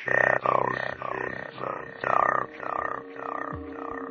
Shadows in the dark, dark, dark, dark, dark.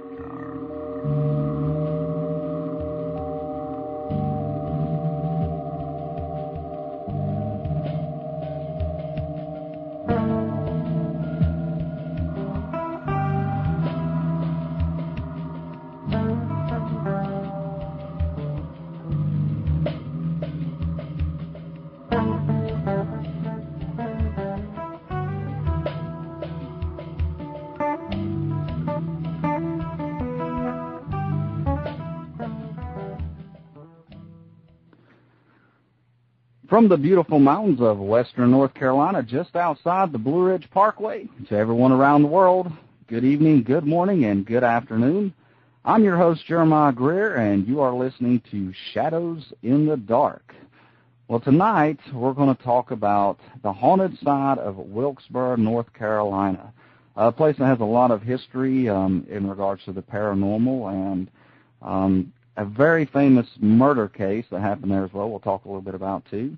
From the beautiful mountains of western North Carolina, just outside the Blue Ridge Parkway, to everyone around the world, good evening, good morning, and good afternoon. I'm your host, Jeremiah Greer, and you are listening to Shadows in the Dark. Well, tonight we're going to talk about the haunted side of Wilkesboro, North Carolina, a place that has a lot of history in regards to the paranormal and a very famous murder case that happened there as well. We'll talk a little bit about, too.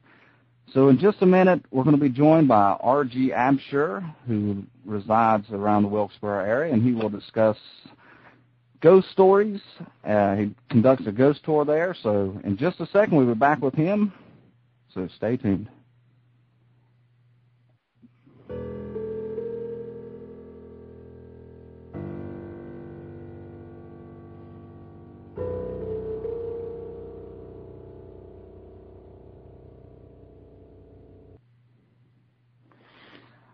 So in just a minute, we're going to be joined by R.G. Absher, who resides around the Wilkesboro area, and he will discuss ghost stories. He conducts a ghost tour there. So in just a second, we'll be back with him. So stay tuned.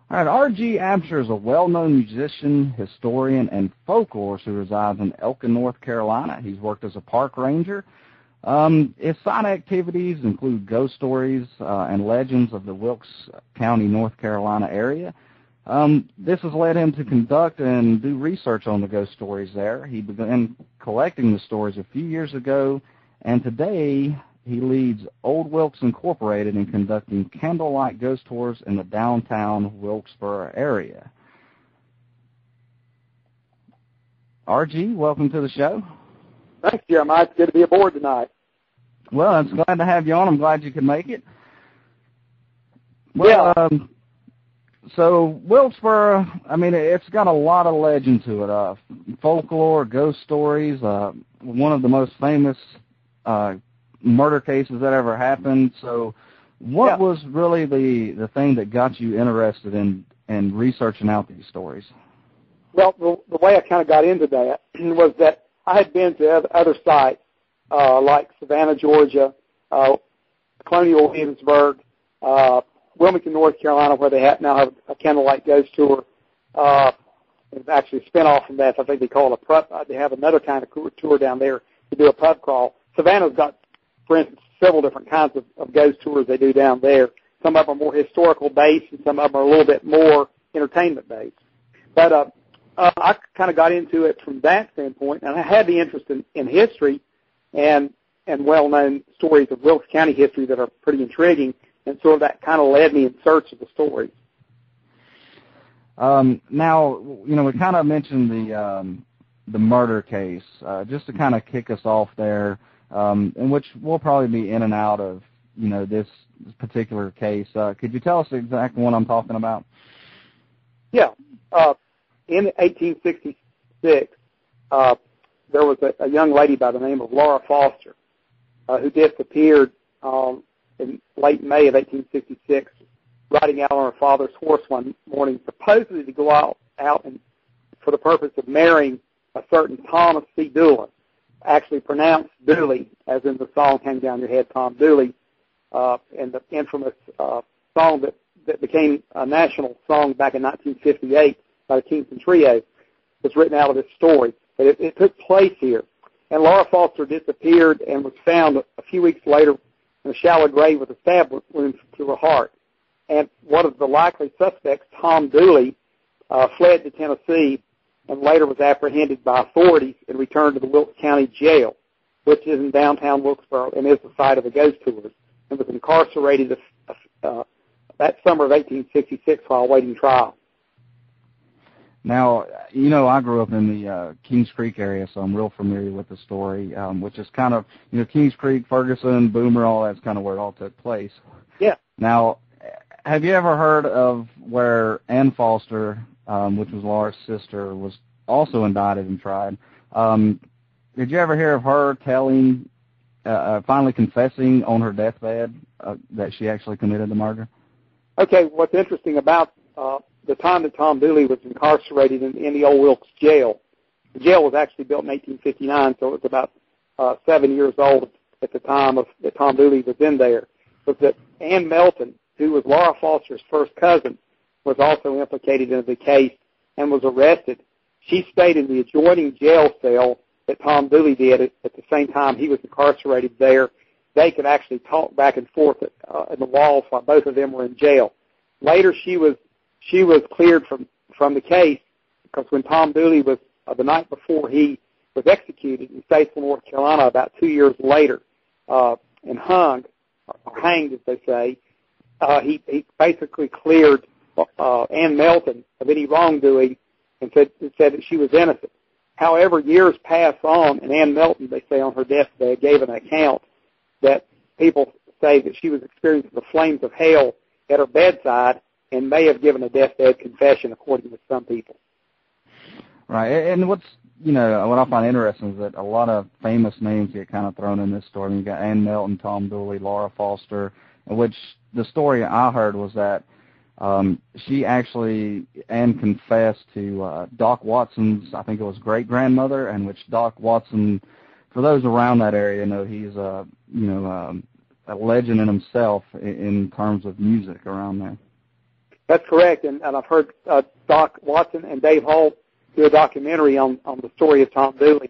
All right, R.G. Absher is a well-known musician, historian, and folklorist who resides in Elkin, North Carolina. He's worked as a park ranger. His side activities include ghost stories and legends of the Wilkes County, North Carolina area. This has led him to conduct and do research on the ghost stories there. He began collecting the stories a few years ago, and today he leads Old Wilkes Incorporated in conducting candlelight ghost tours in the downtown Wilkesboro area. R.G., welcome to the show. Thanks, Jeremiah. It's good to be aboard tonight. Well, I'm glad to have you on. I'm glad you could make it. Well, yeah. So Wilkesboro, I mean, it's got a lot of legend to it. Folklore, ghost stories, one of the most famous murder cases that ever happened. So what was really the thing that got you interested in researching out these stories? Well, the way I kind of got into that was that I had been to other sites like Savannah, Georgia, Colonial Williamsburg, Wilmington, North Carolina, where they now have a candlelight ghost tour. It's actually a spinoff from that. I think they call it a pub. They have another kind of tour down there to do a pub crawl. Savannah's got, for instance, several different kinds of ghost tours they do down there. Some of them are more historical based, and some of them are a little bit more entertainment based. But I kind of got into it from that standpoint, and I had the interest in history and well-known stories of Wilkes County history that are pretty intriguing, and so that kind of led me in search of the stories. Now, we kind of mentioned the murder case, just to kind of kick us off there, in which we'll probably be in and out of, this particular case. Could you tell us exactly what I'm talking about? Yeah. In 1866, there was a young lady by the name of Laura Foster who disappeared in late May of 1866, riding out on her father's horse one morning, supposedly to go out and for the purpose of marrying a certain Thomas C. Doolin, actually pronounced Dooley, as in the song Hang Down Your Head, Tom Dooley, and the infamous song that became a national song back in 1958 by the Kingston Trio, was written out of this story. But it took place here. And Laura Foster disappeared and was found a few weeks later in a shallow grave with a stab wound to her heart. And one of the likely suspects, Tom Dooley, fled to Tennessee and later was apprehended by authorities and returned to the Wilkes County Jail, which is in downtown Wilkesboro and is the site of the ghost tours, and was incarcerated that summer of 1866 while awaiting trial. Now, I grew up in the Kings Creek area, so I'm real familiar with the story, which is kind of, Kings Creek, Ferguson, Boomer, all that's kind of where it all took place. Yeah. Now, have you ever heard of where Ann Foster, which was Laura's sister, was also indicted and tried? Did you ever hear of her telling, finally confessing on her deathbed that she actually committed the murder? Okay, what's interesting about the time that Tom Dooley was incarcerated in the old Wilkes jail, the jail was actually built in 1859, so it was about 7 years old at the time that Tom Dooley was in there, was that Ann Melton, who was Laura Foster's first cousin, was also implicated in the case and was arrested. She stayed in the adjoining jail cell that Tom Dooley did at the same time he was incarcerated there. They could actually talk back and forth in the walls while both of them were in jail. Later, she was cleared from the case because when Tom Dooley was the night before he was executed in Statesville, North Carolina, about 2 years later, and hung, or hanged, as they say, he basically cleared Ann Melton of any wrongdoing and said that she was innocent. However, years pass on, and Ann Melton, they say on her deathbed, gave an account that people say that she was experiencing the flames of hell at her bedside and may have given a deathbed confession, according to some people. Right, and what I find interesting is that a lot of famous names get kind of thrown in this story. I mean, you got Ann Melton, Tom Dooley, Laura Foster, which the story I heard was that she actually, Ann confessed to Doc Watson's, I think it was great-grandmother, and which Doc Watson, for those around that area, know he's a legend in himself in terms of music around there. That's correct, and I've heard Doc Watson and Dave Hall do a documentary on the story of Tom Dooley,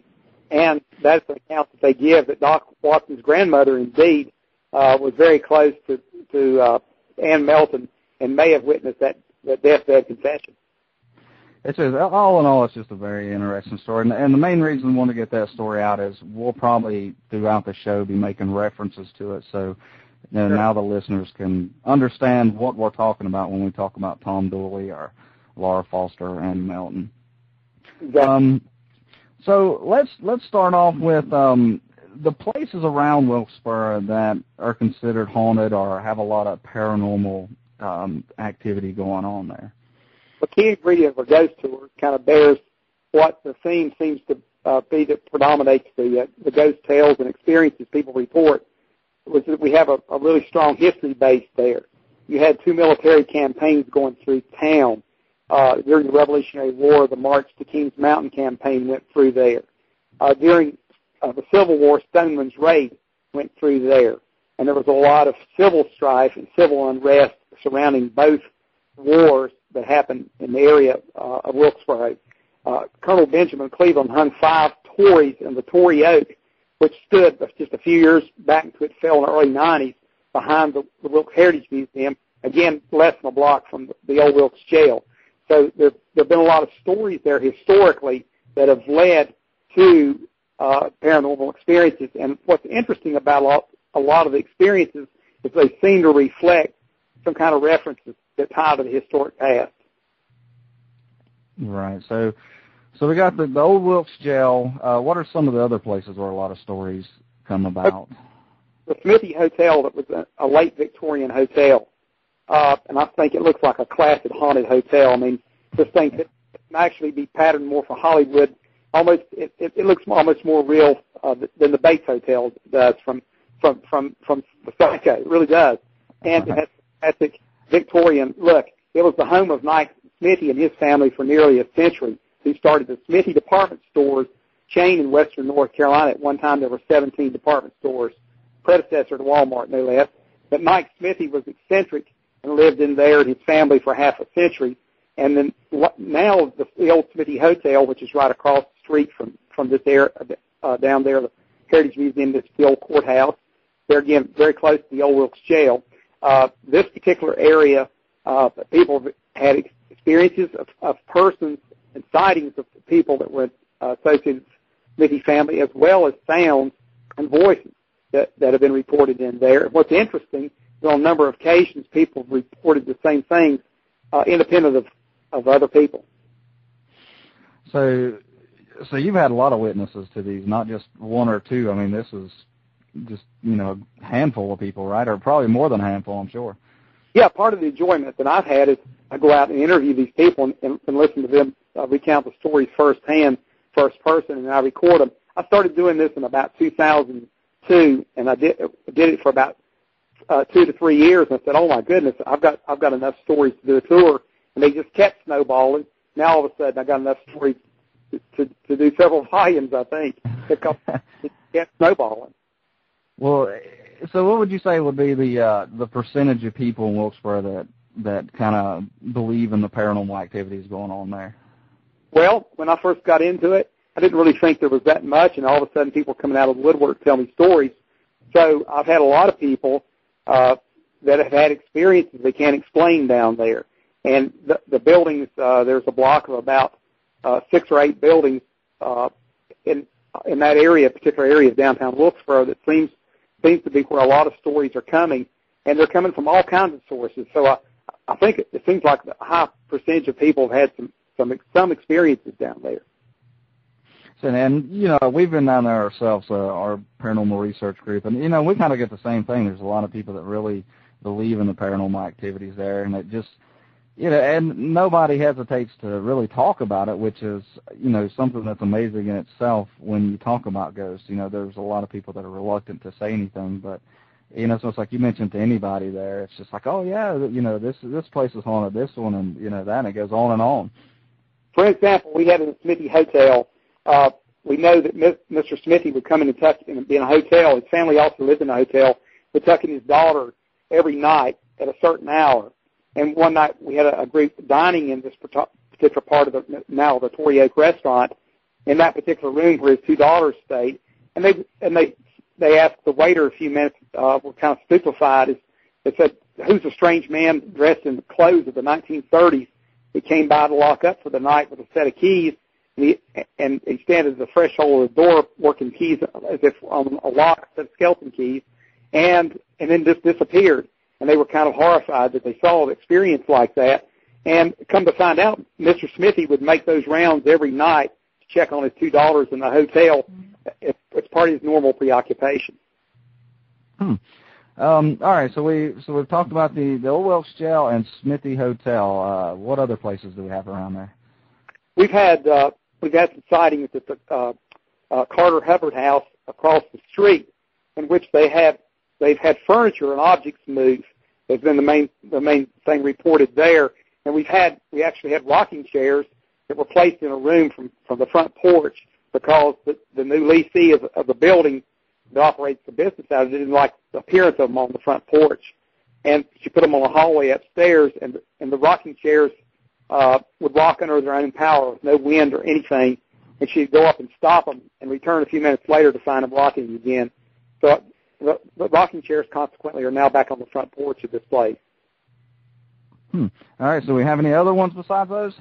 and that's the account that they give, that Doc Watson's grandmother indeed was very close to Ann Melton and may have witnessed that deathbed confession. It's just, all in all, it's just a very interesting story, and the main reason we want to get that story out is we'll probably throughout the show be making references to it, so Sure. Now the listeners can understand what we're talking about when we talk about Tom Dooley or Laura Foster and Melton. Exactly. So let's start off with the places around Wilkesboro that are considered haunted or have a lot of paranormal activity going on there. The key ingredient of a ghost tour kind of bears what the theme seems to be that predominates the ghost tales and experiences people report, was that we have a really strong history base there. You had 2 military campaigns going through town. During the Revolutionary War, the March to Kings Mountain campaign went through there. During the Civil War, Stoneman's Raid went through there. And there was a lot of civil strife and civil unrest surrounding both wars that happened in the area of Wilkesboro. Colonel Benjamin Cleveland hung 5 Tories in the Tory Oak, which stood just a few years back until it fell in the early 90s behind the Wilkes Heritage Museum, again, less than a block from the old Wilkes Jail. So there have been a lot of stories there historically that have led to paranormal experiences. And what's interesting about a lot of the experiences is they seem to reflect some kind of references that tie to the historic past. Right. So we got the old Wilkes Jail. What are some of the other places where a lot of stories come about? The Smithy Hotel, that was a late Victorian hotel. And I think it looks like a classic haunted hotel. I mean, this thing could actually be patterned more for Hollywood. It looks almost more real than the Bates Hotel does from the Psycho. It really does. And it has a classic Victorian look. It was the home of Mike Smithy and his family for nearly a century, who started the Smithy Department Stores chain in western North Carolina. At one time, there were 17 department stores, predecessor to Walmart, no less. But Mike Smithy was eccentric and lived in there and his family for half a century. And then now the old Smithy Hotel, which is right across the street from this area, down there, the Heritage Museum, this old courthouse. They're, again, very close to the old Wilkes Jail. This particular area, people had experiences of persons and sightings of people that were associated with the Smithy family, as well as sounds and voices that have been reported in there. What's interesting is on a number of occasions, people have reported the same things independent of other people. So you've had a lot of witnesses to these, not just one or two. I mean, this is just, a handful of people, right? Or probably more than a handful, I'm sure. Yeah, part of the enjoyment that I've had is I go out and interview these people and listen to them recount the stories firsthand, first person, and I record them. I started doing this in about 2002, and I did it for about 2 to 3 years. And I said, "Oh my goodness, I've got enough stories to do a tour," and they just kept snowballing. Now all of a sudden, I got enough stories to do several volumes. I think it kept snowballing. Well, so what would you say would be the percentage of people in Wilkesboro that kind of believe in the paranormal activities going on there? Well, when I first got into it, I didn't really think there was that much, and all of a sudden people coming out of the woodwork tell me stories. So I've had a lot of people that have had experiences they can't explain down there. And the buildings, there's a block of about 6 or 8 buildings in that area, particular area of downtown Wilkesboro, that seems to be where a lot of stories are coming, and they're coming from all kinds of sources. So I think it seems like a high percentage of people have had some experiences down there. So, and, you know, we've been down there ourselves, our paranormal research group, and, you know, we kind of get the same thing. There's a lot of people that really believe in the paranormal activities there, and it just, you know, and nobody hesitates to really talk about it, which is, you know, something that's amazing in itself when you talk about ghosts. You know, there's a lot of people that are reluctant to say anything, but, you know, so it's like you mentioned to anybody there, it's just like, oh, yeah, you know, this place is haunted, this one, and, you know, that, and it goes on and on. For example, we had in the Smithy Hotel, we know that Mr. Smithy would come in and tuck and be in a hotel. His family also lived in a hotel, would tuck in his daughter every night at a certain hour. And one night we had a group dining in this particular part of the Torrey Oak restaurant, in that particular room where his 2 daughters stayed. And they asked the waiter a few minutes, were kind of stupefied. They said, "Who's a strange man dressed in the clothes of the 1930s that came by to lock up for the night with a set of keys?" And he stands at the threshold of the door working keys as if on a lock, set of skeleton keys, and then just disappeared. And they were kind of horrified that they saw an experience like that. And come to find out, Mr. Smithy would make those rounds every night to check on his 2 daughters in the hotel. It's part of his normal preoccupation. All right, so we've talked about the Old Welsh Jail and Smithy Hotel. What other places do we have around there? We've had some sightings at the Carter Hubbard House across the street, in which they've had furniture and objects moved. Has been the main thing reported there. And we actually had rocking chairs that were placed in a room from the front porch, because the new lessee of the building that operates the business out of it didn't like the appearance of them on the front porch. And she put them on a hallway upstairs, and the rocking chairs would rock under their own power with no wind or anything, and she'd go up and stop them and return a few minutes later to find them rocking again. So the rocking chairs, consequently, are now back on the front porch of this place. All right, so we have any other ones besides those?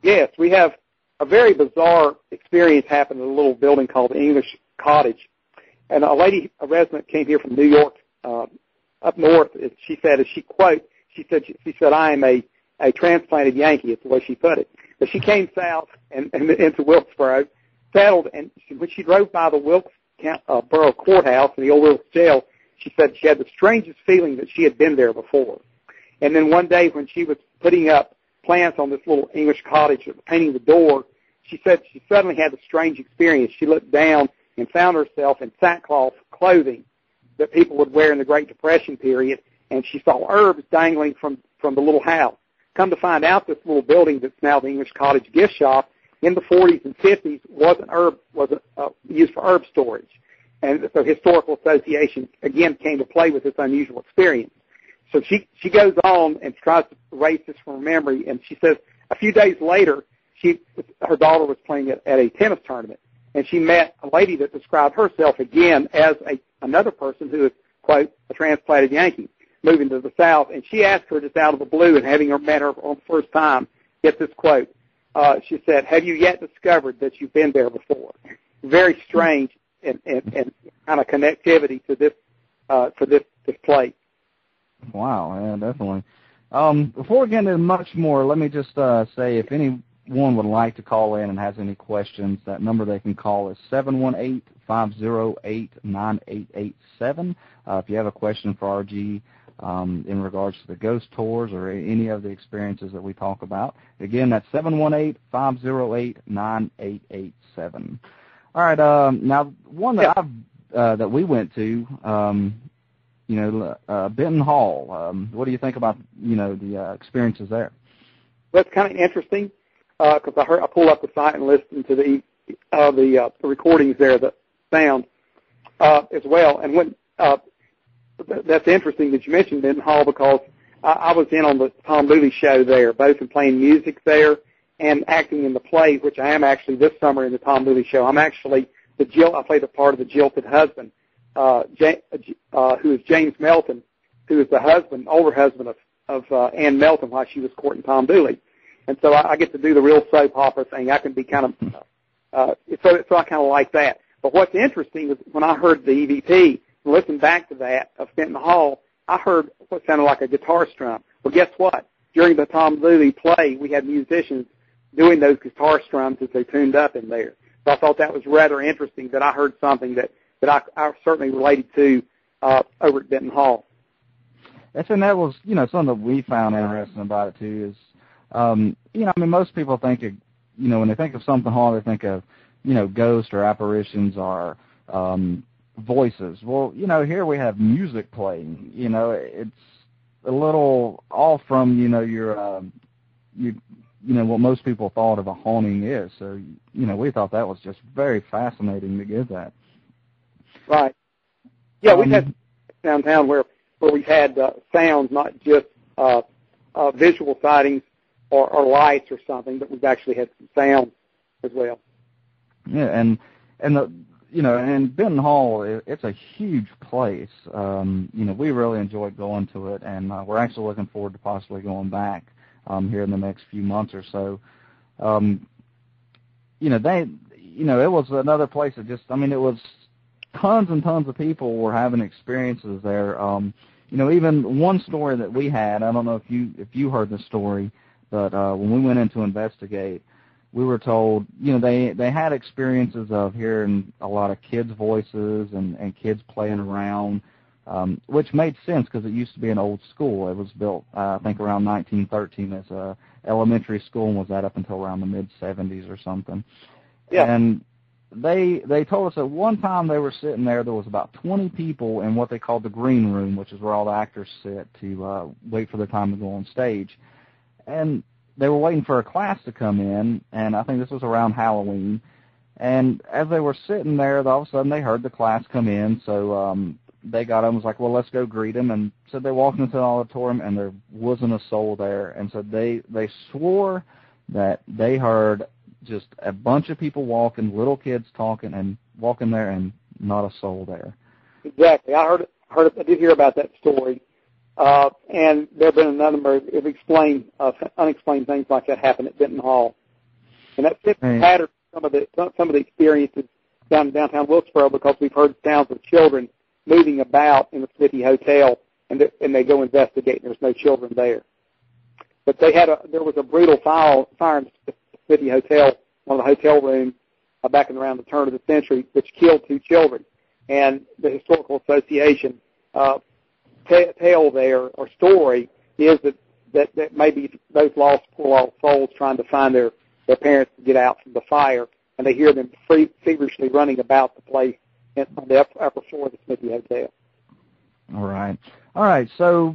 Yes, we have a very bizarre experience happened in a little building called English Cottage. And a resident came here from New York, up north. She said, as she quote, she said, "I am a transplanted Yankee," is the way she put it. But she came south and into Wilkesboro, settled, and when she drove by the Wilkesboro courthouse and the Old Wilkes Jail, she said she had the strangest feeling that she had been there before. And then one day when she was putting up plants on this little English cottage, painting the door, she said she suddenly had a strange experience. She looked down and found herself in sackcloth clothing that people would wear in the Great Depression period, and she saw herbs dangling from the little house. Come to find out, this little building that's now the English Cottage gift shop, in the 40s and 50s wasn't used for herb storage. And so Historical Association, again, came to play with this unusual experience. So she goes on and tries to erase this from her memory, and she says a few days later, her daughter was playing at a tennis tournament, and she met a lady that described herself again as another person who is, quote, a transplanted Yankee, moving to the South. And she asked her just out of the blue, and having her met her on the first time, get this quote. She said, "Have you yet discovered that you've been there before?" Very strange and kind of connectivity to this for this place. Wow, yeah, definitely. Before we get into much more, let me just say, if anyone would like to call in and has any questions, that number they can call is 718-508-9887. If you have a question for RG in regards to the ghost tours or any of the experiences that we talk about. Again, that's 718-508-9887. All right, now one that that we went to, Benton Hall. What do you think about, the experiences there? Well, it's kind of interesting because I pulled up the site and listened to the recordings there, the sound as well. And when that's interesting that you mentioned Benton Hall because I was in on the Tom Dooley show there, both in playing music there and acting in the play, which I am actually this summer in the Tom Dooley show. I'm actually I played the part of the jilted husband, who is James Melton, who is the older husband of Ann Melton while she was courting Tom Dooley. And so I get to do the real soap opera thing. I can be kind of, so I kind of like that. But what's interesting is when I heard the EVP and listened back to that of Benton Hall, I heard what sounded like a guitar strum. Well, guess what? During the Tom Dooley play, we had musicians doing those guitar strums as they tuned up in there. So I thought that was rather interesting that I heard something that I certainly related to over at Benton Hall. And that was, something that we found interesting about it, too, is, most people think, when they think of something haunted, they think of, ghosts or apparitions or voices. Well, here we have music playing. It's a little off from, your what most people thought of a haunting is. So, we thought that was just very fascinating to get that. Right. Yeah, we've had downtown where we've had sounds, not just visual sightings or lights or something, but we've actually had some sound as well. Yeah, and Benton Hall, it's a huge place. We really enjoyed going to it, and we're actually looking forward to possibly going back here in the next few months or so. It was another place that just, it was tons and tons of people were having experiences there. Even one story that we had, I don't know if you heard the story, but when we went in to investigate, we were told, they had experiences of hearing a lot of kids' voices and kids playing around, which made sense because it used to be an old school. It was built, I think, around 1913 as a elementary school, and was that up until around the mid-'70s or something. Yeah. And they told us that one time they were sitting there was about 20 people in what they called the green room, which is where all the actors sit to wait for their time to go on stage. And they were waiting for a class to come in, and I think this was around Halloween. And as they were sitting there, all of a sudden they heard the class come in, so they got up and was like, well, let's go greet them. And so they walked into the auditorium, and there wasn't a soul there. And so they swore that they heard just a bunch of people walking, little kids talking, and walking there, and not a soul there. Exactly. I heard it. I did hear about that story. And there have been a number of unexplained things like that happen at Benton Hall. And that fits the pattern of some of the experiences down in downtown Wilkesboro, because we've heard sounds of children moving about in the Smithy Hotel, and they go investigate, and there's no children there. But there was a brutal fire in the Smithy Hotel, one of the hotel rooms, back in around the turn of the century, which killed 2 children. And the Historical Association tale there, or story, is that maybe those poor lost souls trying to find their parents to get out from the fire, and they hear them feverishly running about the place on the upper floor of the Smithy Hotel. All right. So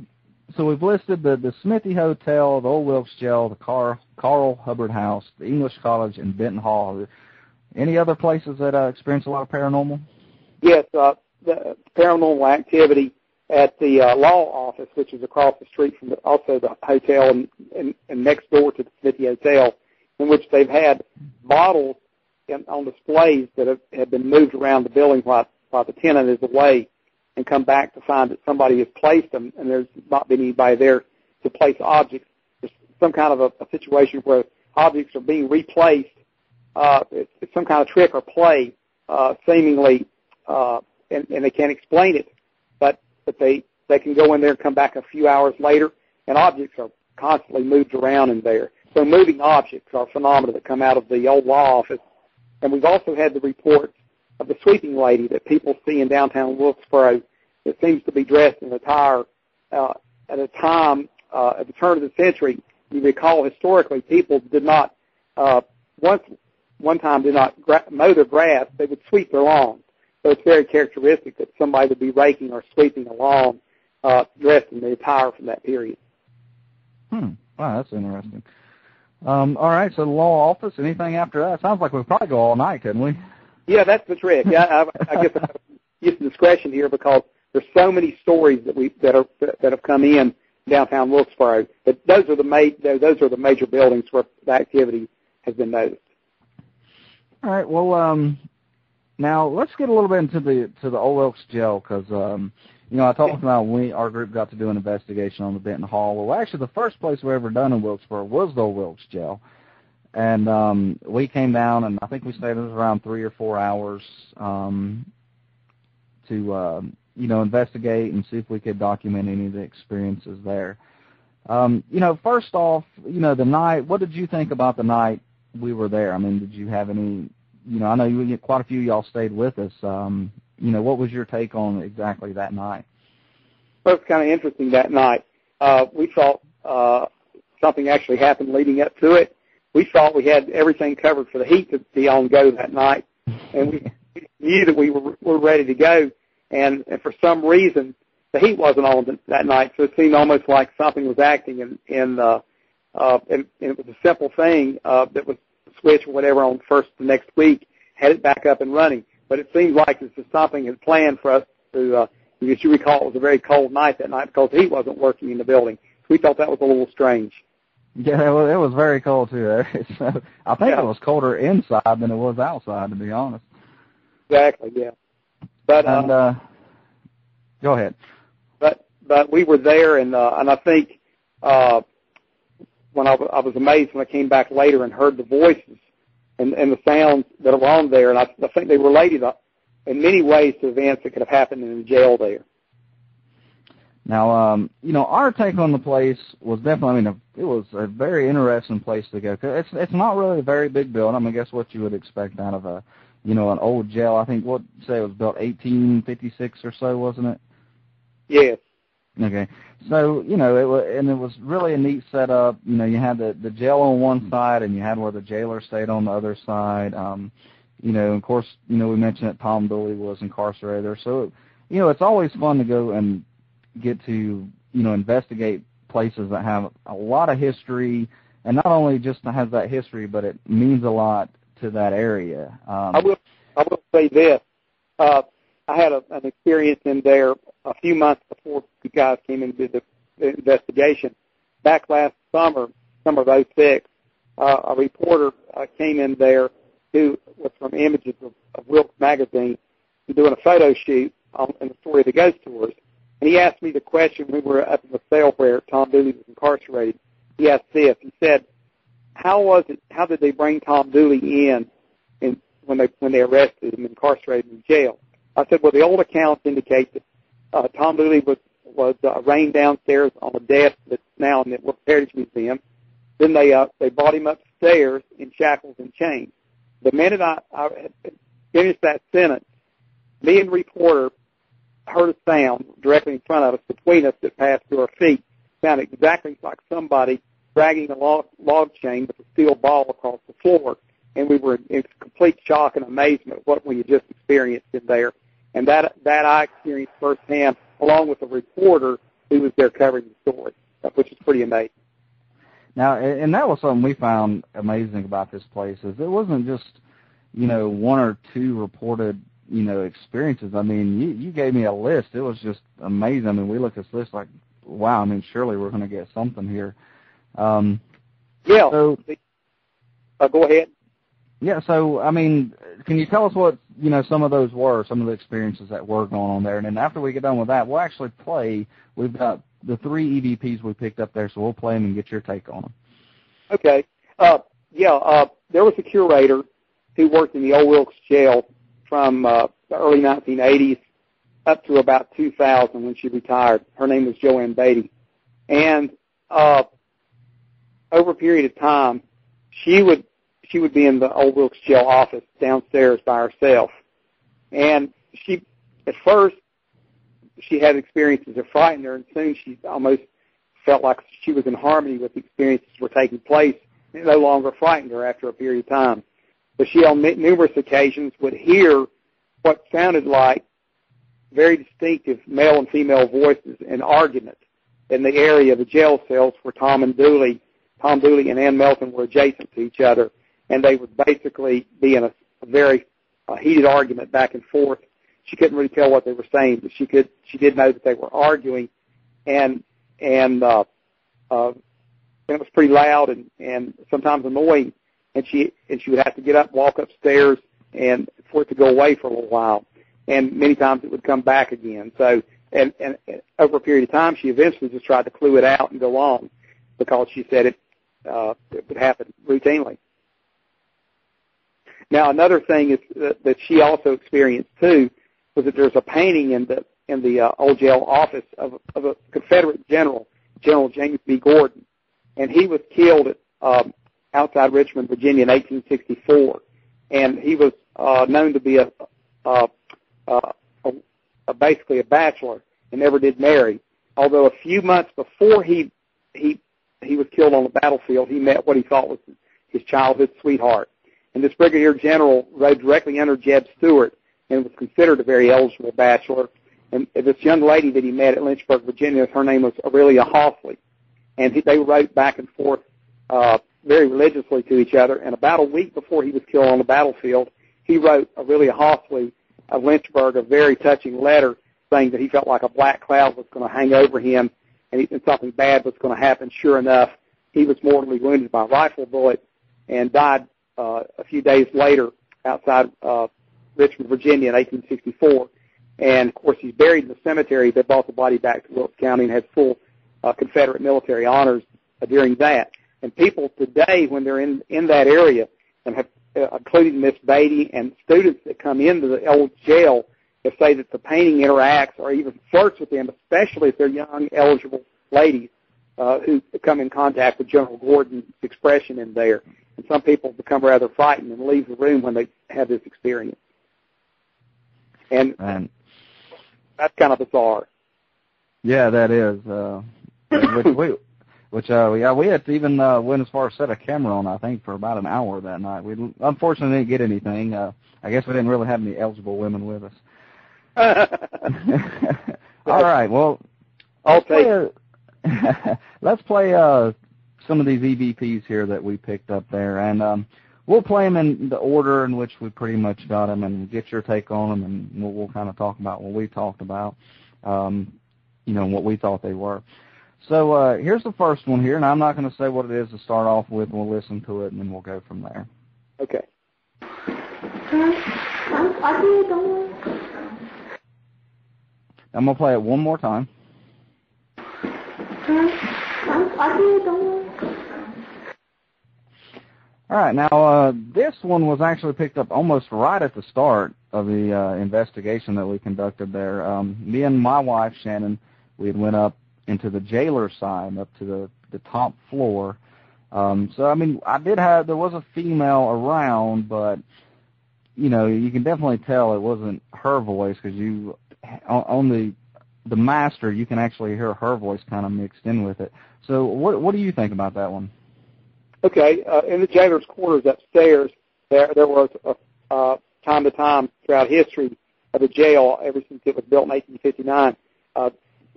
we've listed the Smithy Hotel, the Old Wilkes Jail, the Carl Hubbard House, the English College, and Benton Hall. Any other places that experience a lot of paranormal? Yes, the paranormal activity at the law office, which is across the street from the hotel and next door to the Smithy Hotel, in which they've had bottles on displays that have been moved around the building while the tenant is away, and come back to find that somebody has placed them, and there's not been anybody there to place objects. There's some kind of a situation where objects are being replaced. It's some kind of trick or play, seemingly, and they can't explain it. But they can go in there and come back a few hours later, and objects are constantly moved around in there. So moving objects are phenomena that come out of the old law office. And we've also had the reports of the sweeping lady that people see in downtown Wilkesboro that seems to be dressed in attire at a time at the turn of the century, you recall historically people did not one time did not mow their grass; they would sweep their lawn. So it's very characteristic that somebody would be raking or sweeping a lawn dressed in the attire from that period. Wow, that's interesting. All right, so the law office, anything after that? Sounds like we'd probably go all night, couldn't we? Yeah, that's the trick. Yeah, I guess I use some discretion here because there's so many stories that have come in downtown Wilkesboro. But those are the major buildings where the activity has been noticed. All right. Well, now let's get a little bit into the Old Wilkes jail because I talked about when our group got to do an investigation on the Benton Hall. Well, actually, the first place we ever done in Wilkesboro was the Old Wilkes jail, and we came down and I think we stayed around 3 or 4 hours to investigate and see if we could document any of the experiences there. First off, the night. What did you think about the night we were there? I mean, did you have any? I know quite a few of y'all stayed with us. What was your take on exactly that night? Well, it was kind of interesting that night. We thought something actually happened leading up to it. We thought we had everything covered for the heat to be on go that night, and we knew that we were ready to go. And for some reason, the heat wasn't on that night, so it seemed almost like something was acting, and it was a simple thing that was switch or whatever on first the next week, had it back up and running. But it seems like this is something had planned for us to, as you recall, it was a very cold night that night because the heat wasn't working in the building. So we thought that was a little strange. Yeah, it was very cold too. So I think it was colder inside than it was outside, to be honest. Exactly, yeah. But go ahead. But we were there, and I think when I was amazed when I came back later and heard the voices and the sounds that are on there, and I think they related in many ways to events that could have happened in the jail there. Now, our take on the place was definitely, it was a very interesting place to go. It's not really a very big building. I mean, I guess what you would expect out of an old jail. I think it was built 1856 or so, wasn't it? Yes. Okay. So, it was really a neat setup. You had the jail on one side and you had where the jailer stayed on the other side. Of course, we mentioned that Tom Dooley was incarcerated there. So, it's always fun to go and get to, investigate places that have a lot of history, and not only just has that history, but it means a lot to that area. I will say this. I had an experience in there a few months before you guys came and did the investigation. Back last summer of 2006, a reporter came in there who was from Images of Wilkes magazine, doing a photo shoot in the story of the ghost tours. And he asked me the question when we were up in the cell where Tom Dooley was incarcerated. He asked this. He said, how did they bring Tom Dooley in when they arrested him and incarcerated him in jail? I said, well, the old accounts indicate that Tom Dooley was arraigned downstairs on a desk that's now in the World Heritage Museum. Then they brought him upstairs in shackles and chains. The minute I had finished that sentence, me and the reporter heard a sound directly in front of us, between us, that passed through our feet. It sounded exactly like somebody dragging a log chain with a steel ball across the floor. And we were in complete shock and amazement at what we had just experienced in there. And that I experienced firsthand, along with a reporter who was there covering the story, which is pretty amazing. Now, and that was something we found amazing about this place, is it wasn't just, one or two reported, experiences. I mean, you gave me a list. It was just amazing. I mean, we looked at this list like, wow, I mean, surely we're going to get something here. Yeah. So, go ahead. Yeah, so, I mean, can you tell us what, some of those were, some of the experiences that were going on there? And then after we get done with that, we'll actually play. We've got the 3 EVPs we picked up there, so we'll play them and get your take on them. Okay. There was a curator who worked in the Old Wilkes jail from the early 1980s up to about 2000 when she retired. Her name was Joanne Beatty. And over a period of time, she would be in the Old Wilkes jail office downstairs by herself. And she, at first, she had experiences that frightened her, and soon she almost felt like she was in harmony with the experiences that were taking place. It no longer frightened her after a period of time. But she, on numerous occasions, would hear what sounded like very distinctive male and female voices in argument in the area of the jail cells where Tom Dooley and Ann Melton were adjacent to each other, and they would basically be in a very heated argument back and forth. She couldn't really tell what they were saying, but she did know that they were arguing, and it was pretty loud and sometimes annoying. And she would have to get up, walk upstairs, and for it to go away for a little while. And many times it would come back again. So, and over a period of time, she eventually just tried to clue it out and go on, because she said it would happen routinely. Now, another thing is that she also experienced too was that there's a painting in the old jail office of a Confederate General James B. Gordon, and he was killed at outside Richmond, Virginia, in 1864, and he was known to be basically a bachelor and never did marry. Although a few months before he was killed on the battlefield, he met what he thought was his childhood sweetheart. And this brigadier general rode directly under Jeb Stuart and was considered a very eligible bachelor. And this young lady that he met at Lynchburg, Virginia, her name was Aurelia Hawley, and they wrote back and forth very religiously to each other. And about a week before he was killed on the battlefield, he wrote Aurelia Hawley of Lynchburg a very touching letter saying that he felt like a black cloud was going to hang over him and something bad was going to happen. Sure enough, he was mortally wounded by a rifle bullet and died a few days later outside Richmond, Virginia in 1864. And, of course, he's buried in the cemetery that brought the body back to Wilkes County and had full Confederate military honors during that. And people today, when they're in that area, and have, including Miss Beatty and students that come into the old jail, have say that the painting interacts or even flirts with them, especially if they're young, eligible ladies who come in contact with General Gordon's expression in there. And some people become rather frightened and leave the room when they have this experience. And that's kind of bizarre. Yeah, that is. We had to even went as far as set a camera on, I think, for about an hour that night. We unfortunately didn't get anything. I guess we didn't really have any eligible women with us. All right, well, let's play some of these EVPs here that we picked up there, and we'll play them in the order in which we pretty much got them, and get your take on them, and we'll kind of talk about what we talked about, what we thought they were. So here's the first one here, and I'm not going to say what it is to start off with. We'll listen to it, and then we'll go from there. Okay. I'm going to play it one more time. All right, now this one was actually picked up almost right at the start of the investigation that we conducted there. Me and my wife, Shannon, we had went up into the jailer's side, up to the top floor. So, I mean, there was a female around, but, you can definitely tell it wasn't her voice, because on the master, you can actually hear her voice kind of mixed in with it. So what do you think about that one? Okay, in the jailer's quarters upstairs, there was time to time throughout history of the jail, ever since it was built in 1859,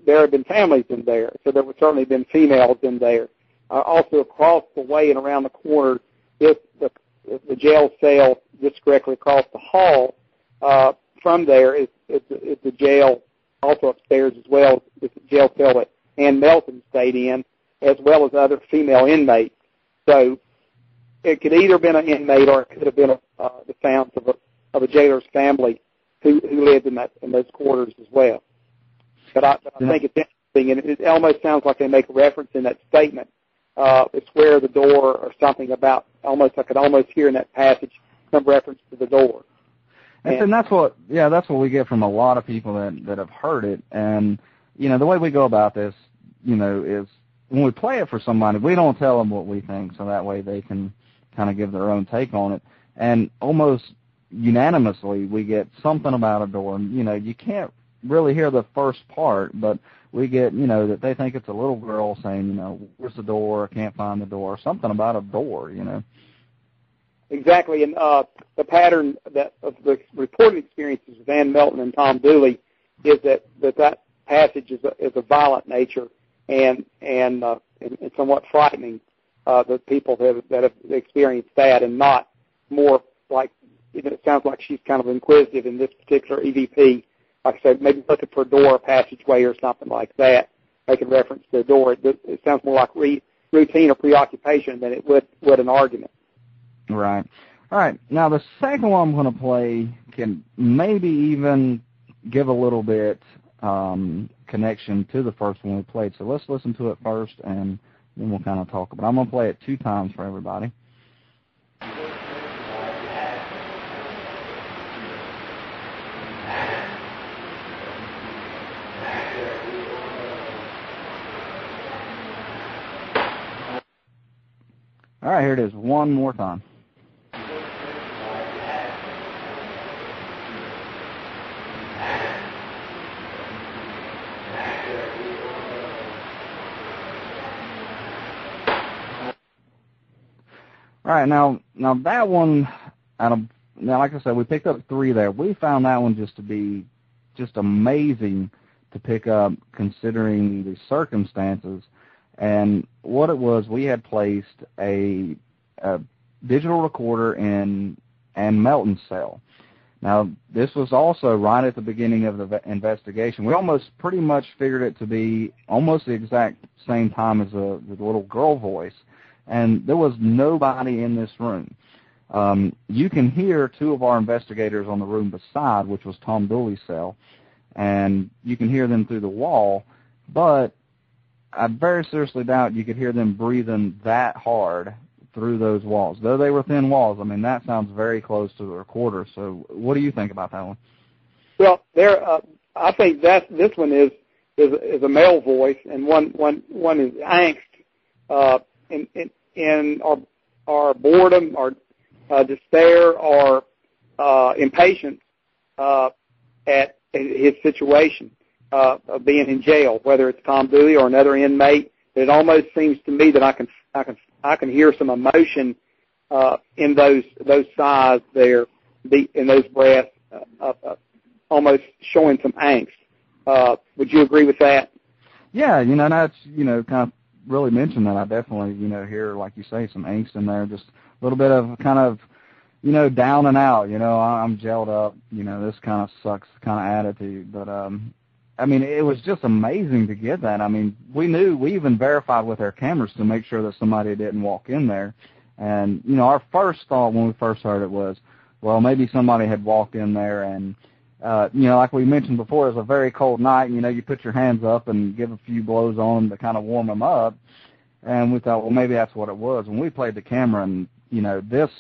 there have been families in there, so there would certainly have been females in there. Also across the way and around the corner is the jail cell, just directly across the hall. From there is the jail, also upstairs as well, is the jail cell that Ann Melton stayed in, as well as other female inmates. So it could either have been an inmate or it could have been the sounds of a jailer's family who lived in those quarters as well. But I think it's interesting, and it almost sounds like they make a reference in that statement. It's where the door or something about, I could almost hear in that passage some reference to the door. And that's what we get from a lot of people that have heard it. And, the way we go about this, is when we play it for somebody, we don't tell them what we think, so that way they can kind of give their own take on it. And almost unanimously, we get something about a door. And, you can't really hear the first part, but we get, that they think it's a little girl saying, where's the door? I can't find the door. Something about a door, Exactly, and the pattern of the reported experiences of Van Melton and Tom Dooley is that passage is a violent nature and somewhat frightening. The people that have experienced that, and not more like, it sounds like she's kind of inquisitive in this particular EVP. Like I said, maybe looking for a door, a passageway, or something like that, making reference to the door. It sounds more like routine or preoccupation than it would an argument. Right. All right. Now, the second one I'm going to play can maybe even give a little bit connection to the first one we played. So let's listen to it first, and then we'll kind of talk about it. I'm going to play it 2 times for everybody. All right, here it is one more time. All right, now that one, now like I said, we picked up 3 there. We found that one just to be just amazing to pick up, considering the circumstances. And what it was, we had placed a digital recorder in Ann Melton's cell. Now, this was also right at the beginning of the investigation. We almost pretty much figured it to be almost the exact same time as the little girl voice. And there was nobody in this room. You can hear 2 of our investigators on the room beside, which was Tom Dooley's cell, and you can hear them through the wall, but I very seriously doubt you could hear them breathing that hard through those walls. Though they were thin walls, I mean, that sounds very close to the recorder. So what do you think about that one? Well, I think this one is a male voice, and one is angst, in our boredom, our despair, or impatience at his situation of being in jail, whether it's Tom Dooley or another inmate. It almost seems to me that I can hear some emotion in those sighs there, in those breaths, almost showing some angst. Would you agree with that? Yeah, that's kind of really mentioned that. I definitely hear, like you say, some angst in there, just a little bit of kind of down and out. I'm gelled up. This kind of sucks kind of attitude, but I mean, it was just amazing to get that. I mean, we even verified with our cameras to make sure that somebody didn't walk in there. And, our first thought when we first heard it was, well, maybe somebody had walked in there and, like we mentioned before, it was a very cold night. You put your hands up and give a few blows on them to kind of warm them up. And we thought, well, maybe that's what it was. When we played the camera, and, this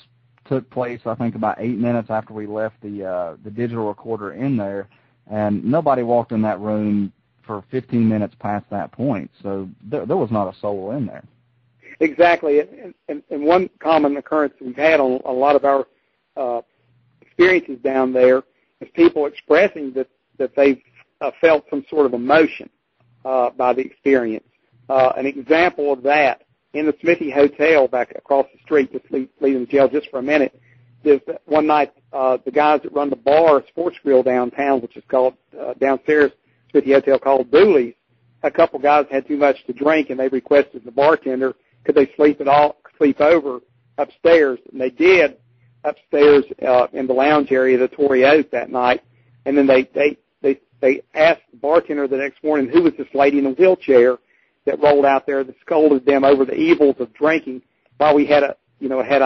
took place, I think, about 8 minutes after we left the digital recorder in there. And nobody walked in that room for 15 minutes past that point. So there was not a soul in there. Exactly. And one common occurrence we've had on a lot of our experiences down there is people expressing that they've felt some sort of emotion by the experience. An example of that, in the Smithy Hotel back across the street, just leaving the jail just for a minute, is that one night the guys that run the bar, Sports Grill downtown, which is called downstairs, Smithy Hotel, called Dooley's, a couple guys had too much to drink, and they requested the bartender, could they sleep over upstairs, and they did upstairs in the lounge area of the Torrey Oak that night. And then they asked the bartender the next morning who was this lady in a wheelchair that rolled out there that scolded them over the evils of drinking while we had a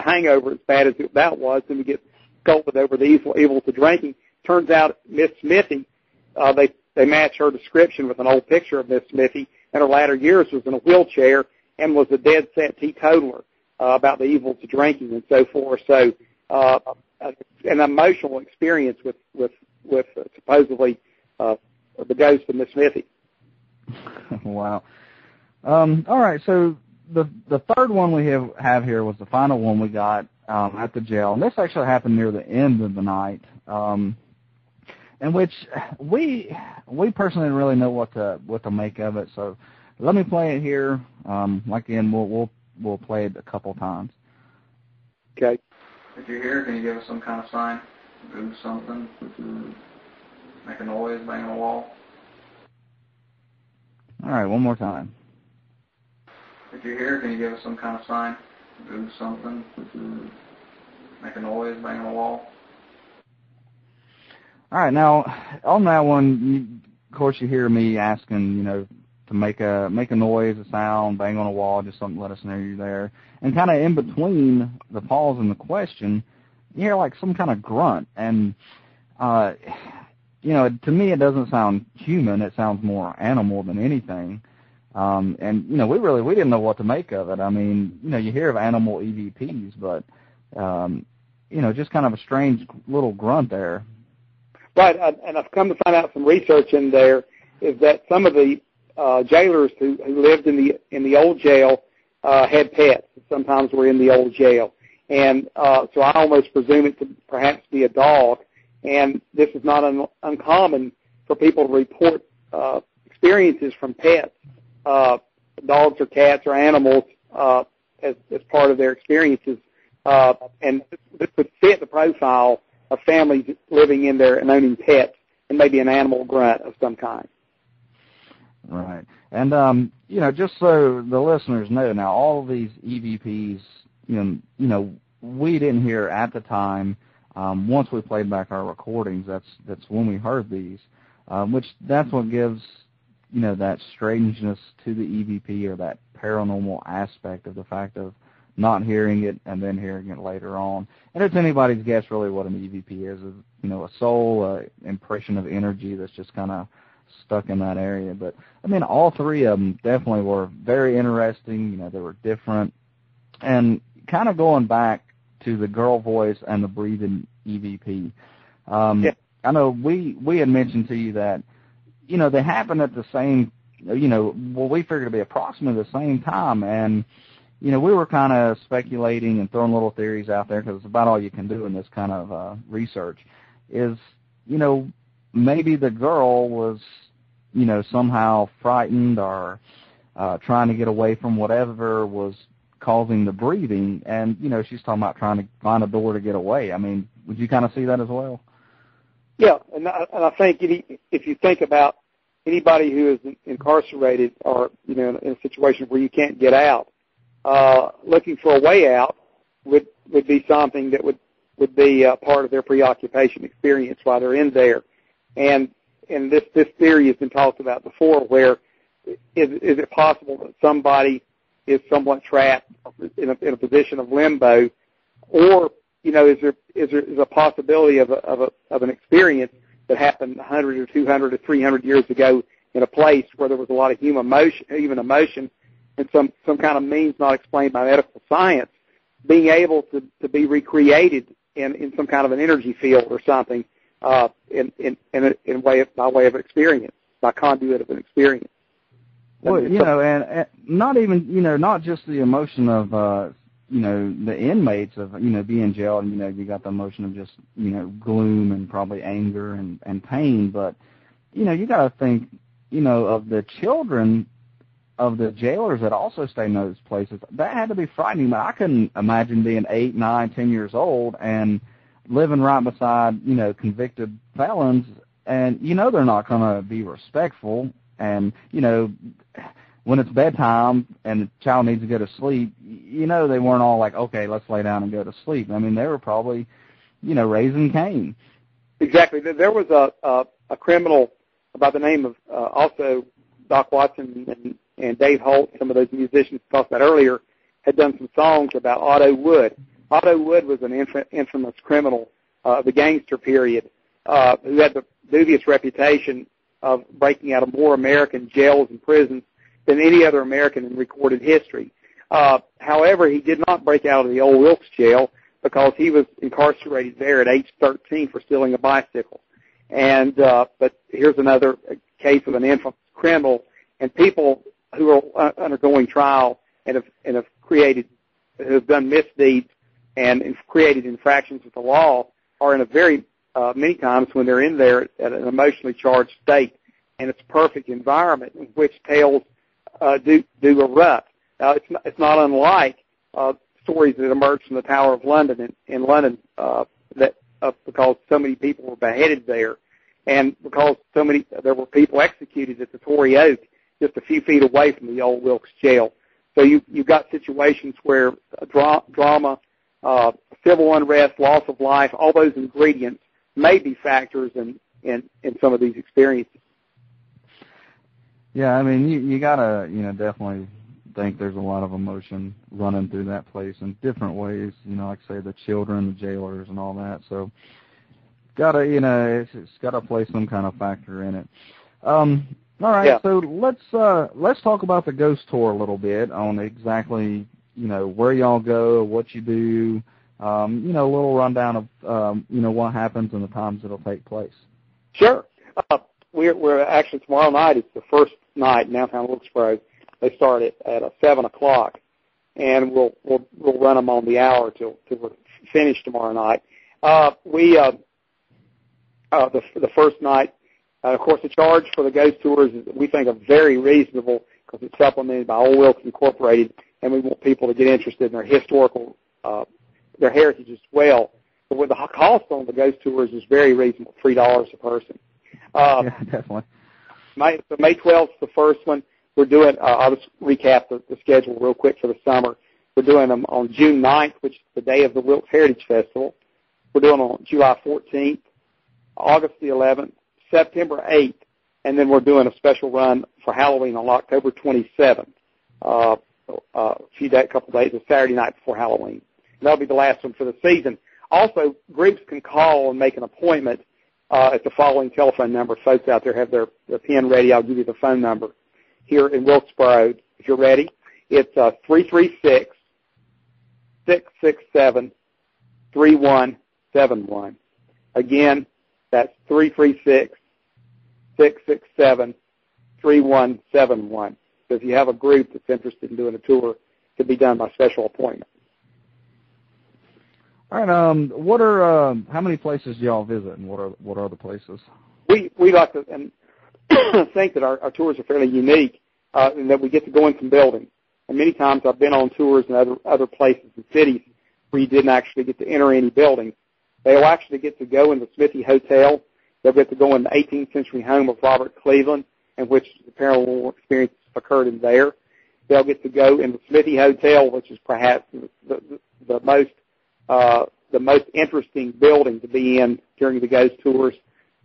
hangover as bad as that was, and we get scolded over the evils of drinking. Turns out Miss Smithy, they match her description with an old picture of Miss Smithy. In her latter years was in a wheelchair and was a dead set teetotaler about the evils of drinking and so forth. So an emotional experience with supposedly the ghost of Miss Smithy. Wow. All right, so the third one we have here was the final one we got at the jail, and this actually happened near the end of the night. in which we personally didn't really know what to make of it. So let me play it here. Again, we'll play it a couple times. Okay. If you're here, can you give us some kind of sign? Do something. Make a noise, bang on the wall. All right, one more time. If you're here, can you give us some kind of sign? Do something. Make a noise, bang on the wall. All right, now on that one, of course, you hear me asking, to make a noise, a sound, bang on a wall, just something to let us know you're there. And kind of in between the pause and the question, you hear like some kind of grunt. And, to me, it doesn't sound human. It sounds more animal than anything. And, we didn't know what to make of it. I mean, you hear of animal EVPs, but, just kind of a strange little grunt there. Right, and I've come to find out some research in there is that some of the jailers who lived in the old jail had pets. Sometimes were in the old jail, and so I almost presume it to perhaps be a dog. And this is not uncommon for people to report experiences from pets, dogs or cats or animals as part of their experiences. And this would fit the profile of families living in there and owning pets and maybe an animal grunt of some kind. Right. And, just so the listeners know now, all of these EVPs, we didn't hear at the time. Once we played back our recordings, that's when we heard these, which that's what gives, that strangeness to the EVP or that paranormal aspect of the fact of not hearing it and then hearing it later on. And it's anybody's guess really what an EVP is a soul, impression of energy that's just kind of stuck in that area. But, all three of them definitely were very interesting. They were different. And kind of going back to the girl voice and the breathing EVP, yeah. I know we had mentioned to you that, they happened at the same, we figured to be approximately the same time. And, we were kind of speculating and throwing little theories out there because it's about all you can do in this kind of research is, maybe the girl was, somehow frightened or trying to get away from whatever was causing the breathing. And, she's talking about trying to find a door to get away. Would you kind of see that as well? Yeah, and I think if you think about anybody who is incarcerated or, in a situation where you can't get out, looking for a way out would be something that would be part of their preoccupation experience while they're in there. And this theory has been talked about before, where is it possible that somebody is somewhat trapped in a position of limbo, or is there a possibility of an experience that happened 100 or 200 or 300 years ago in a place where there was a lot of human emotion, and some kind of means not explained by medical science, being able to be recreated in some kind of an energy field or something, by way of experience, by conduit of an experience. Well, and not even, not just the emotion of, the inmates of, being jailed, and, you got the emotion of just, gloom and probably anger and pain, but, you got to think, of the children of the jailers that also stay in those places. That had to be frightening. I couldn't imagine being 8, 9, 10 years old and living right beside, convicted felons, and, they're not going to be respectful. And, when it's bedtime and the child needs to go to sleep, they weren't all like, okay, let's lay down and go to sleep. They were probably, raising Cain. Exactly. There was a criminal by the name of also Doc Watson and Dave Holt, some of those musicians talked about earlier, had done some songs about Otto Wood. Otto Wood was an infamous criminal of the gangster period who had the dubious reputation of breaking out of more American jails and prisons than any other American in recorded history. However, he did not break out of the old Wilkes jail because he was incarcerated there at age 13 for stealing a bicycle. And but here's another case of an infamous criminal, and people who are undergoing trial and have done misdeeds and created infractions of the law are in a very many times when they're in there at an emotionally charged state, and it's a perfect environment in which tales do erupt. Now, it's not unlike stories that emerged from the Tower of London in London because so many people were beheaded there, and because there were people executed at the Tory Oak just a few feet away from the old Wilkes jail. So you've got situations where drama, civil unrest, loss of life, all those ingredients may be factors in some of these experiences. Yeah, I mean, you gotta, definitely think there's a lot of emotion running through that place in different ways. Like I say, the children, the jailers, and all that. So, it's gotta play some kind of factor in it. All right, yeah. So let's talk about the ghost tour a little bit on exactly, where y'all go, what you do, a little rundown of, what happens and the times it'll take place. Sure. We're actually tomorrow night. It's the first night in downtown Wilkesboro. They start at 7:00, and we'll run them on the hour till we're finished tomorrow night. The first night, of course, the charge for the ghost tours is, we think, very reasonable because it's supplemented by Old Wilkes Incorporated, and we want people to get interested in their historical, their heritage as well. But with the cost on the ghost tours is very reasonable, $3 a person. Yeah, definitely. May 12th is the first one. We're doing, I'll just recap the schedule real quick for the summer. We're doing them on June 9th, which is the day of the Wilkes Heritage Festival. We're doing them on July 14th, August the 11th, September 8th, and then we're doing a special run for Halloween on October 27th, a couple days, a Saturday night before Halloween. And that'll be the last one for the season. Also, groups can call and make an appointment at the following telephone number. Folks out there have their pen ready. I'll give you the phone number here in Wilkesboro. If you're ready, it's 336-667-3171. Again, that's 336-667-3171. So if you have a group that's interested in doing a tour, it can be done by special appointment. All right. What are how many places do y'all visit, and what are the places? We like to and think that our tours are fairly unique, in that we get to go in some buildings. And many times I've been on tours in other places and cities where you didn't actually get to enter any buildings. They'll actually get to go in the Smithy Hotel. They'll get to go in the 18th century home of Robert Cleveland, in which the paranormal experience occurred in there. They'll get to go in the Smithy Hotel, which is perhaps the most interesting building to be in during the ghost tours,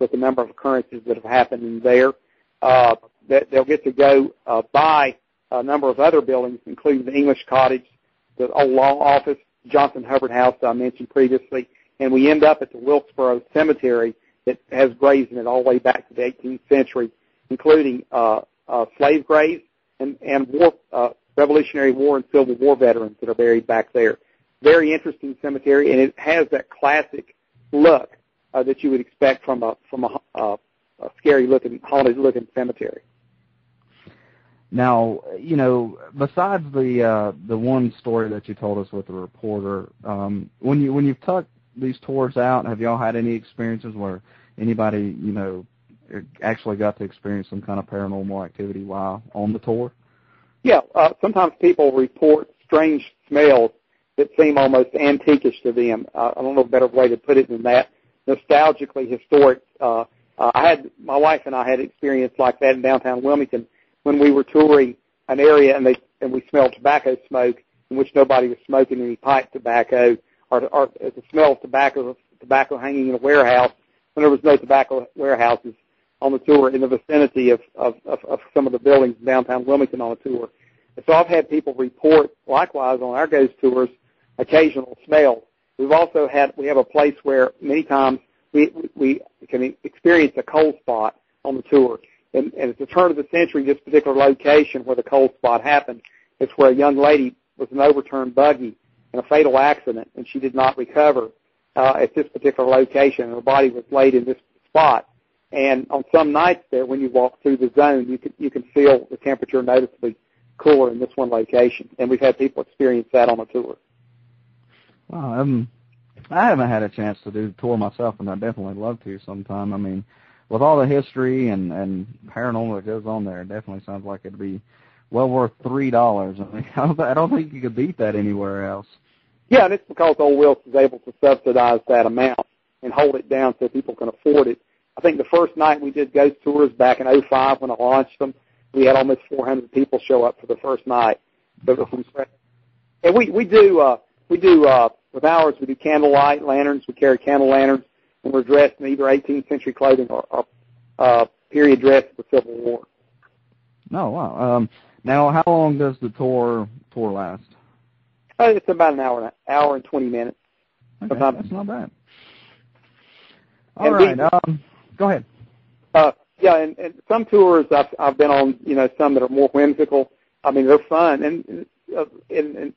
with the number of occurrences that have happened in there. They'll get to go by a number of other buildings, including the English Cottage, the old law office, Johnson Hubbard House that I mentioned previously, and we end up at the Wilkesboro Cemetery that has graves in it all the way back to the 18th century, including slave graves and Revolutionary War and Civil War veterans that are buried back there. Very interesting cemetery, and it has that classic look that you would expect from a scary-looking, haunted-looking cemetery. Now, besides the one story that you told us with the reporter, when you've tucked these tours out, have y'all had any experiences where anybody, actually got to experience some kind of paranormal activity while on the tour? Yeah, sometimes people report strange smells that seem almost antiquish to them. I don't know a better way to put it than that. Nostalgically historic. My wife and I had experience like that in downtown Wilmington when we were touring an area and we smelled tobacco smoke in which nobody was smoking any pipe tobacco or the smell of tobacco hanging in a warehouse when there was no tobacco warehouses on the tour in the vicinity of some of the buildings in downtown Wilmington on a tour. And so I've had people report likewise on our ghost tours occasional smells. We have a place where many times we can experience a cold spot on the tour. And at the turn of the century, this particular location where the cold spot happened, it's where a young lady was an overturned buggy in a fatal accident, and she did not recover at this particular location. Her body was laid in this spot. And on some nights there, when you walk through the zone, you can feel the temperature noticeably cooler in this one location. And we've had people experience that on the tour. Wow, I haven't had a chance to do the tour myself, and I'd definitely love to sometime. I mean, with all the history and paranormal that goes on there, it definitely sounds like it'd be well worth $3. I mean, I don't think you could beat that anywhere else. Yeah, and it's because Old Wilkes is able to subsidize that amount and hold it down so people can afford it. I think the first night we did ghost tours back in '05 when I launched them, we had almost 400 people show up for the first night. So it was impressive. And we do with ours, we do candlelight lanterns. We carry candle lanterns, and we're dressed in either 18th century clothing or period dress of the Civil War. Oh, wow. Now, how long does the tour last? It's about an hour and 20 minutes. Okay, that's not bad. All right. Go ahead. Yeah, and some tours I've been on, some that are more whimsical. I mean, they're fun and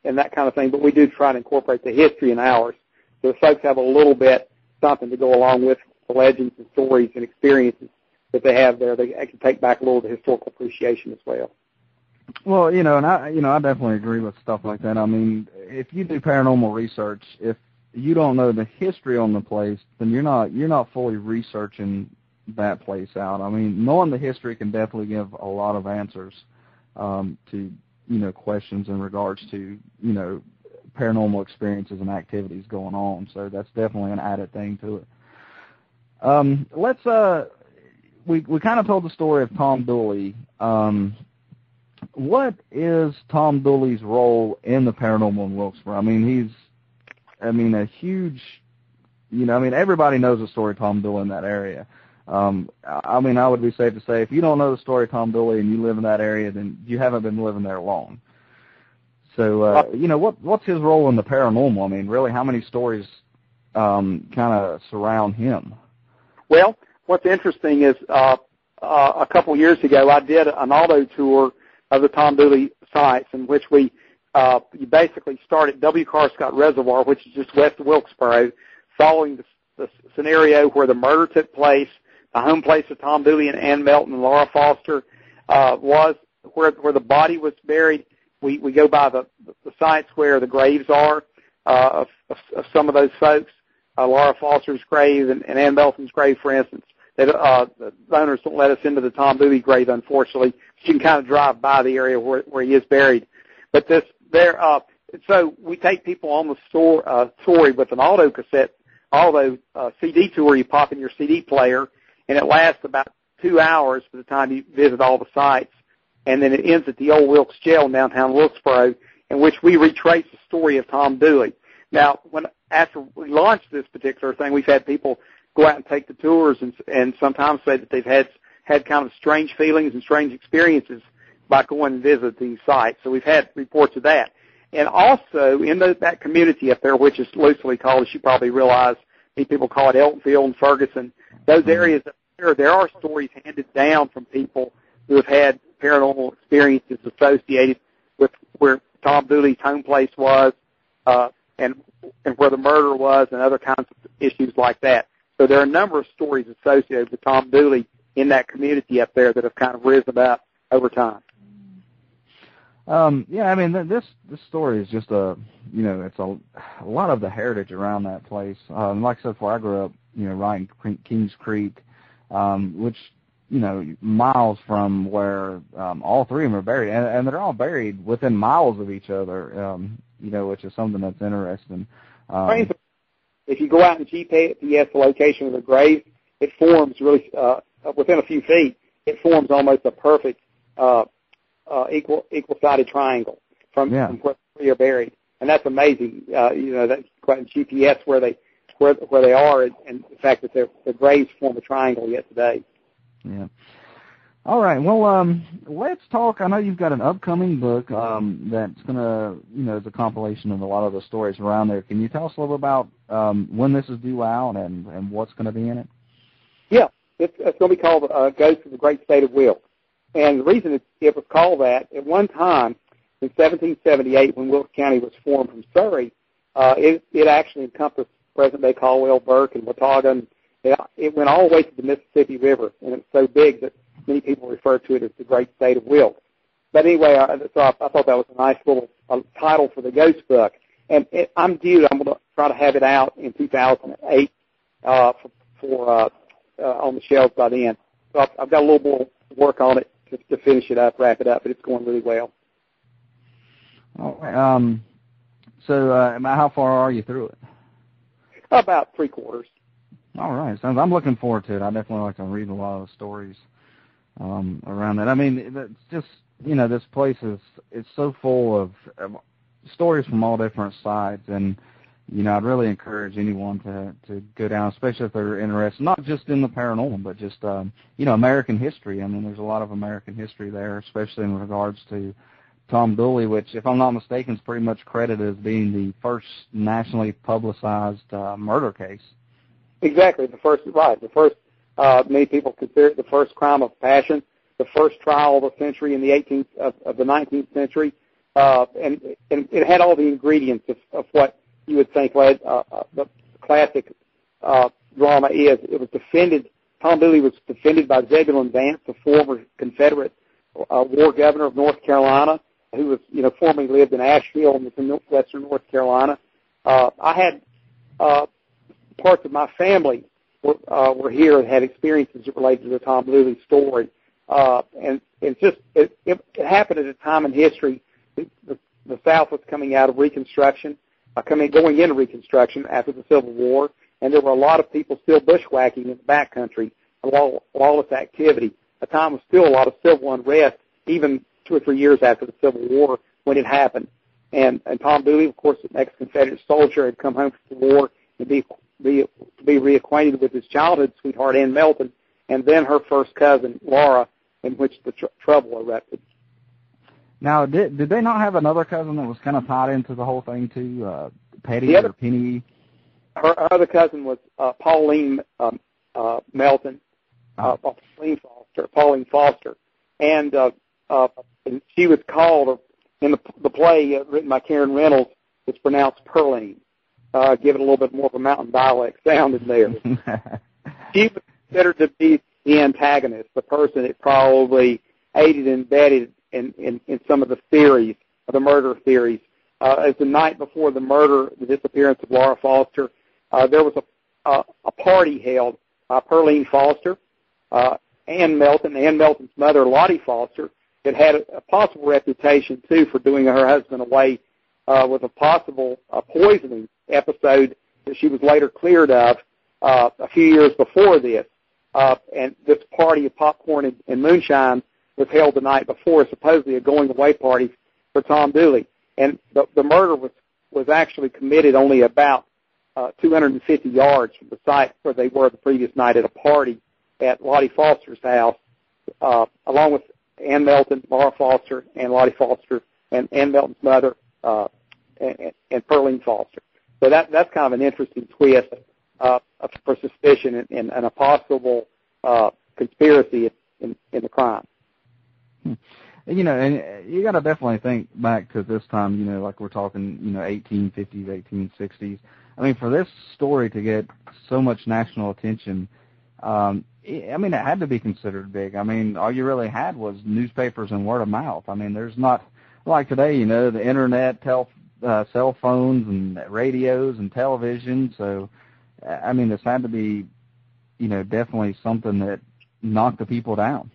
that kind of thing, but we do try to incorporate the history in ours. So the folks have a little bit something to go along with the legends and stories and experiences that they have there. They can take back a little of the historical appreciation as well. Well, I definitely agree with stuff like that. I mean, if you do paranormal research, if you don't know the history on the place, then you're not fully researching that place out. I mean, knowing the history can definitely give a lot of answers to questions in regards to paranormal experiences and activities going on. So that's definitely an added thing to it. We kind of told the story of Tom Dooley. What is Tom Dooley's role in the paranormal in Wilkesboro? I mean, he's a huge, everybody knows the story of Tom Dooley in that area. I would be safe to say if you don't know the story of Tom Dooley and you live in that area, then you haven't been living there long. So, what's his role in the paranormal? I mean, really, how many stories kind of surround him? Well, what's interesting is a couple years ago I did an auto tour of the Tom Dooley sites in which you basically start at W. Carscott Reservoir, which is just west of Wilkesboro, following the scenario where the murder took place, the home place of Tom Dooley and Ann Melton and Laura Foster was, where the body was buried. We go by the sites where the graves are of some of those folks, Laura Foster's grave and Ann Melton's grave, for instance. The owners don't let us into the Tom Dooley grave, unfortunately. You can kind of drive by the area where he is buried. But so we take people on the story with an auto CD tour. You pop in your CD player, and it lasts about 2 hours by the time you visit all the sites. And then it ends at the old Wilkes Jail in downtown Wilkesboro, in which we retrace the story of Tom Dooley. Now, after we launched this particular thing, we've had people go out and take the tours and sometimes say that they've had kind of strange feelings and strange experiences by going and visit these sites. So we've had reports of that. And also in that community up there, which is loosely called, as you probably realize, many people call it Eltonfield and Ferguson, those areas up there are stories handed down from people who have had paranormal experiences associated with where Tom Dooley's home place was, and where the murder was, and other kinds of issues like that. So there are a number of stories associated with Tom Dooley in that community up there that have kind of risen up over time. This story is just it's a lot of the heritage around that place. Like I said before, I grew up, right in Kings Creek, which, miles from where all three of them are buried, and they're all buried within miles of each other, which is something that's interesting. If you go out and GPS the location of the grave, it forms really within a few feet. It forms almost a perfect equal-sided triangle from where they are buried, and that's amazing. That's quite GPS where they are, and the fact that their graves form a triangle yet today. Yeah. All right. Well, let's talk. I know you've got an upcoming book that's going to, is a compilation of a lot of the stories around there. Can you tell us a little bit about when this is due out and what's going to be in it? Yeah, it's going to be called Ghosts of the Great State of Wilkes. And the reason it was called that, at one time in 1778, when Wilkes County was formed from Surrey, it actually encompassed present-day Caldwell, Burke, and Watauga. And it went all the way to the Mississippi River, and it's so big that many people refer to it as the Great State of Wilkes. But anyway, I thought that was a nice little title for the ghost book. And I'm going to try to have it out in 2008 for on the shelves by then. So I've got a little more work on it to finish it up, wrap it up, but it's going really well. So how far are you through it? About 3/4. All right. So I'm looking forward to it. I definitely like to read a lot of stories around that. I mean, it's just, this place is so full of stories from all different sides, and I'd really encourage anyone to go down, especially if they're interested, not just in the paranormal, but just American history. I mean, there's a lot of American history there, especially in regards to Tom Dooley, which, if I'm not mistaken, is pretty much credited as being the first nationally publicized murder case. Exactly, the first. Many people consider it the first crime of passion, the first trial of the century in the 19th century, and it had all the ingredients of what you would think the classic drama is. It was defended. Tom Dooley was defended by Zebulon Vance, the former Confederate war governor of North Carolina, who was, formerly lived in Asheville in western North Carolina. I had parts of my family were here and had experiences related to the Tom Dooley story. And it happened at a time in history. The South was coming out of Reconstruction, going into Reconstruction after the Civil War, and there were a lot of people still bushwhacking in the backcountry, lawless activity. A time was still a lot of civil unrest, even 2 or 3 years after the Civil War when it happened. And Tom Dooley, of course, an ex-Confederate soldier, had come home from the war to be reacquainted with his childhood sweetheart, Ann Melton, and then her first cousin, Laura, in which the trouble erupted. Now, did they not have another cousin that was kind of tied into the whole thing, too, Petty or Penny? Her other cousin was Pauline Melton, Pauline Foster. And she was called, in the play written by Karen Reynolds, it's pronounced Pearline. Give it a little bit more of a mountain dialect sound in there. She was considered to be the antagonist, the person that probably aided and abetted in some of the theories, the murder theories. As the night before the disappearance of Laura Foster, there was a party held by Pearline Foster, Ann Melton's mother, Lottie Foster, that had a possible reputation, too, for doing her husband away with a possible poisoning episode that she was later cleared of a few years before this. And this party of popcorn and moonshine was held the night before, supposedly a going-away party for Tom Dooley. And the murder was actually committed only about 250 yards from the site where they were the previous night at a party at Lottie Foster's house, along with Ann Melton, Laura Foster, and Lottie Foster, and Ann Melton's mother, and Pearline Foster. So that's kind of an interesting twist for suspicion and a possible conspiracy in the crime. And you got to definitely think back to this time, like we're talking, 1850s, 1860s. I mean, for this story to get so much national attention, it had to be considered big. I mean, all you really had was newspapers and word of mouth. I mean, there's not, like today, the internet, cell phones and radios and television. So, I mean, this had to be, definitely something that knocked the people down.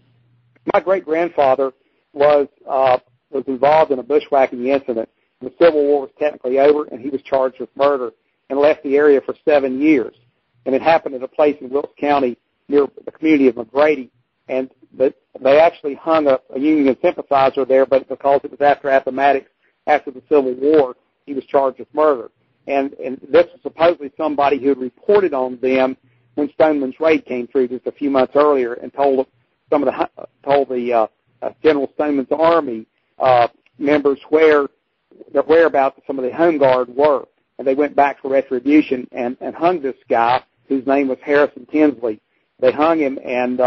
My great-grandfather was involved in a bushwhacking incident. The Civil War was technically over, and he was charged with murder and left the area for 7 years. And it happened at a place in Wilkes County near the community of McGrady. And they actually hung a Union sympathizer there, but because it was after Appomattox, after the Civil War, he was charged with murder. And this was supposedly somebody who had reported on them when Stoneman's raid came through just a few months earlier and told the General Stoneman's army members where the whereabouts of some of the home guard were. And they went back for retribution and hung this guy whose name was Harrison Tinsley. They hung him, and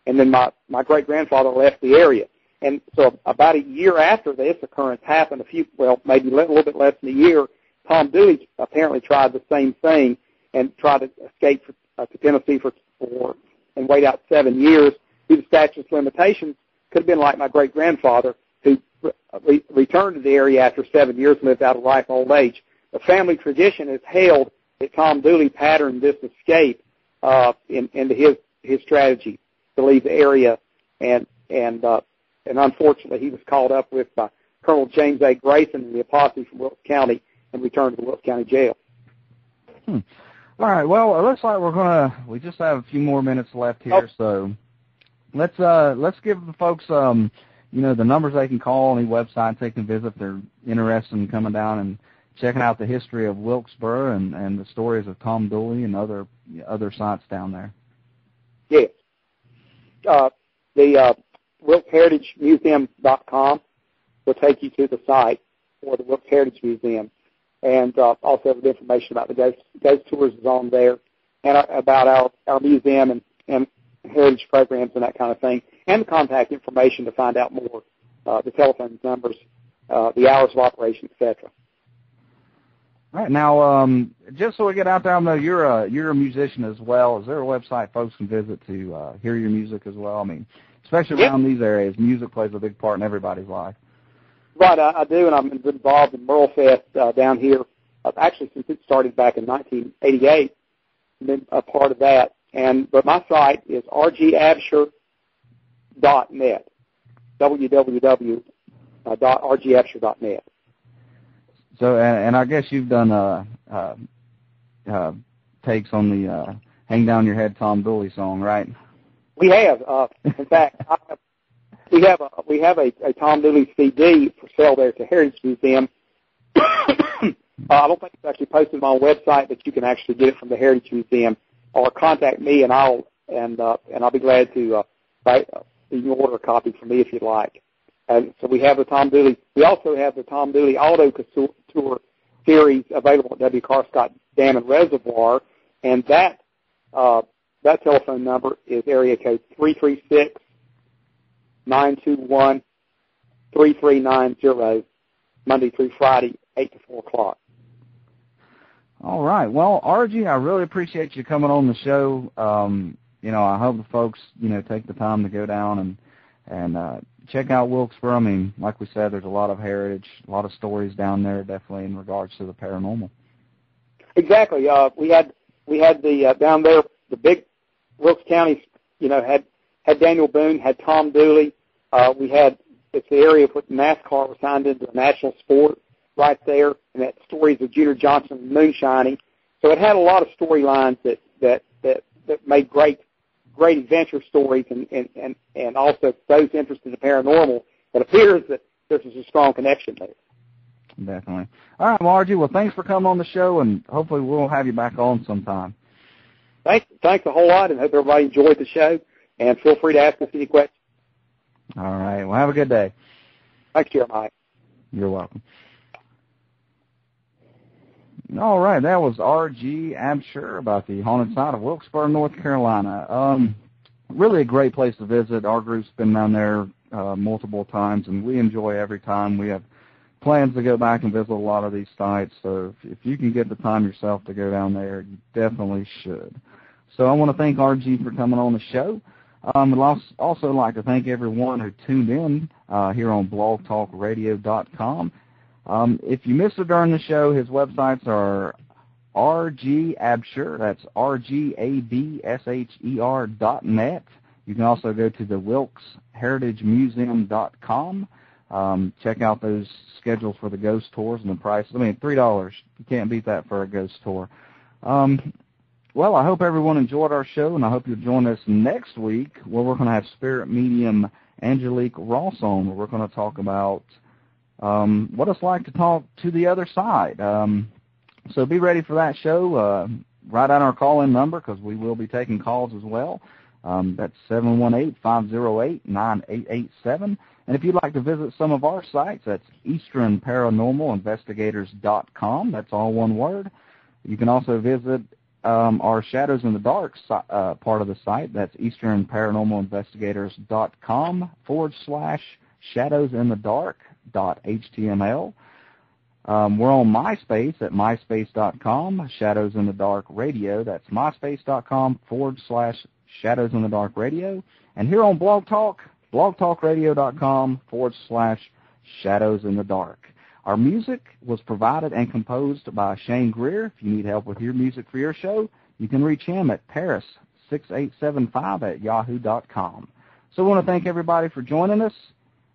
then my great-grandfather left the area. And so about a year after this occurrence happened, maybe a little bit less than a year, Tom Dooley apparently tried the same thing and tried to escape to Tennessee and wait out 7 years. Due to statute of limitations, could have been like my great-grandfather, who returned to the area after 7 years and lived out a ripe old age. the family tradition is held that Tom Dooley patterned this escape into his strategy to leave the area, and unfortunately he was called up with by Colonel James A. Grayson and the posse from Wilkes County and returned to the Wilkes County Jail. All right. Well, it looks like we just have a few more minutes left here, so let's give the folks the numbers they can call, any websites they can visit if they're interested in coming down and checking out the history of Wilkesboro and the stories of Tom Dooley and other sites down there. Yes. The WilkesHeritageMuseum.com will take you to the site for the Wilkes Heritage Museum, and also the information about the ghost tours is on there, and about our museum and heritage programs and that kind of thing, and the contact information to find out more, the telephone numbers, the hours of operation, etc. All right. Now, just so we get out there, I know you're a musician as well. Is there a website folks can visit to hear your music as well? I mean, especially around these areas, music plays a big part in everybody's life. Right, I do, and I'm involved in Merle Fest down here, actually since it started back in 1988, and been a part of that. But my site is rgabsher.net, www.rgabsher.net. So, and I guess you've done takes on the "Hang Down Your Head" Tom Dooley song, right? We have. In fact, we have a Tom Dooley CD for sale there at the Heritage Museum. I don't think it's actually posted on my website, but you can actually get it from the Heritage Museum, or contact me, and I'll be glad to you can order a copy from me if you'd like. And so we have the Tom Dooley. We also have the Tom Dooley Auto Tour series available at W. Carscott Dam and Reservoir, and that telephone number is area code 336-921-3390, Monday through Friday, 8 to 4 o'clock. All right. Well, RG, I really appreciate you coming on the show. I hope the folks, take the time to go down and check out Wilkesboro. I mean, like we said, there's a lot of heritage, a lot of stories down there, definitely in regards to the paranormal. Exactly. We had the down there, the big Wilkes County, had Daniel Boone, had Tom Dooley. It's the area where NASCAR was signed into a national sport right there, and that stories of Junior Johnson and moonshining. So it had a lot of storylines that made great adventure stories, and also those interested in the paranormal. It appears that there's a strong connection there. Definitely. All right, Margie. Well, thanks for coming on the show, and hopefully we'll have you back on sometime. Thanks a whole lot, and hope everybody enjoyed the show. And feel free to ask us any questions. All right. Well, have a good day. Thanks, Jeremiah. You're welcome. All right, that was R.G. Absher about the haunted site of Wilkesboro, North Carolina. Really a great place to visit. Our group's been down there multiple times, and we enjoy every time. We have plans to go back and visit a lot of these sites, so if you can get the time yourself to go down there, you definitely should. So I want to thank R.G. for coming on the show. I'd also like to thank everyone who tuned in here on blogtalkradio.com. If you missed it during the show, his websites are R.G. Absher, that's RGABSHER.net. You can also go to the WilkesHeritageMuseum.com. Check out those schedules for the ghost tours and the prices. I mean, $3. You can't beat that for a ghost tour. Well, I hope everyone enjoyed our show, and I hope you'll join us next week where we're going to have spirit medium Angelique Ross on, where we're going to talk about what it's like to talk to the other side. So be ready for that show. Write down our call-in number because we will be taking calls as well. That's 718-508-9887. And if you'd like to visit some of our sites, that's EasternParanormalInvestigators.com. That's all one word. You can also visit our Shadows in the Dark part of the site. That's EasternParanormalInvestigators.com/shadowsinthedark.html. We're on MySpace at myspace.com, Shadows in the Dark Radio. That's myspace.com/Shadows in the Dark Radio. And here on Blog Talk, blogtalkradio.com/Shadows in the Dark. Our music was provided and composed by Shane Greer. If you need help with your music for your show, you can reach him at paris6875@yahoo.com. So I want to thank everybody for joining us,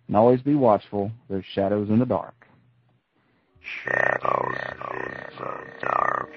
and always be watchful. There's shadows in the dark. Shadows in the dark.